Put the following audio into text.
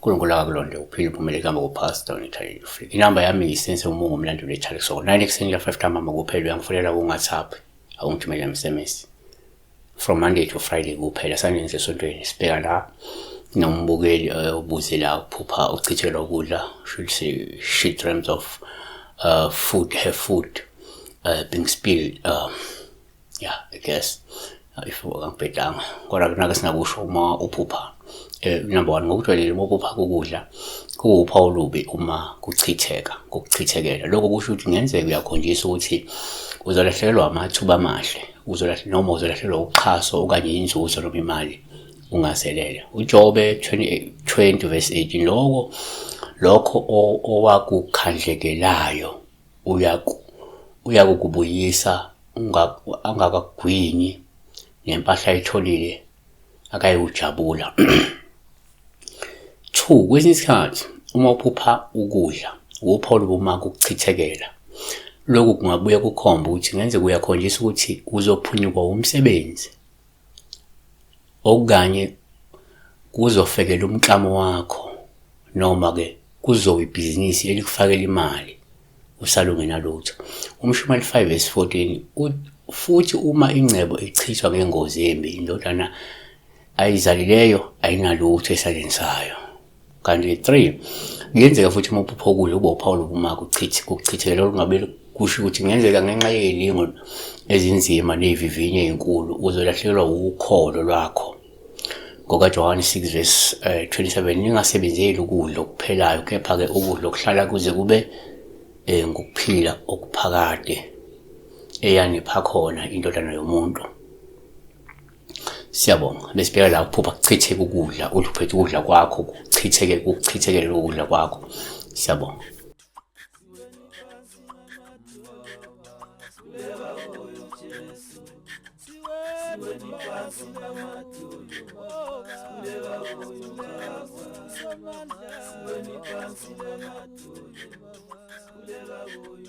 uNkulunkulu akakulonde uphile uphumele kuhamba kupastor nithayile free. Inamba yami isense uma ungumlandeli wethali so 9 ekuseni la 5 ntambama kuphela uyangifonela ku-WhatsApp awungithumela SMS from Monday to Friday kuphela saneni sesontweni sibheka la nombukeli ubuze la uphupha uchithela ukudla should say shit dreams of food have food being spilled yeah I guess if angibhedanga kodwa kunake singakusho uma uphupha number 1 ngokujwayelekile uma uphupha ukudla kuwuphawu lubi uma kuchithekela lokho kusho ukuthi ngenzeka uyakhonjisa ukuthi uzolahlekelwa amathuba amahle uzolahlekelwa uxhaso okanye inzuzo noma imali ungaselele. uJobe 20 verse 18 lokho owakukhandlekelayo uyakubuyisa angakagwinyi nempahla ayitholile akayujabula. 2 kwesinye isikhathi uma uphupha ukudla uphawu uma kuchithekela lokhu kungabuye kukhomba ukuthi ngenzeka uyakhonjisa ukuthi uzophunyukwa umsebenzi okanye kuzofekela umklamo wakho noma ke kuzoba ibhizinisi elikufakela imali usalungena lutho. Umshumayeli 5 verse 14 futhi uma ingcebo ichithwa ngengozi embi indodana ayizalileyo ayinalutho esandleni sayo. Kanti 3 ngenzeka futhi uma uphupha ukudla ube uphawu uma kuchithekela okungabe kusho ukuthi ngenzeka ngenxa yezilingo ezinzima nezivinye ezinkulu uzolahlekelwa ukholo lwakho. Ngoba John 6 verse 27 ningasebenzeli ukudla okuphelayo kepha ke ukudla okuhlala kuze kube ngokuphila okuphakade eyanipha khona indodana yomuntu. Siyabonga besibheka la uphupha kuchitheka ukudla uluphethe ukudla kwakho kuchithekele ukudla kwakho. Siyabonga. Siweni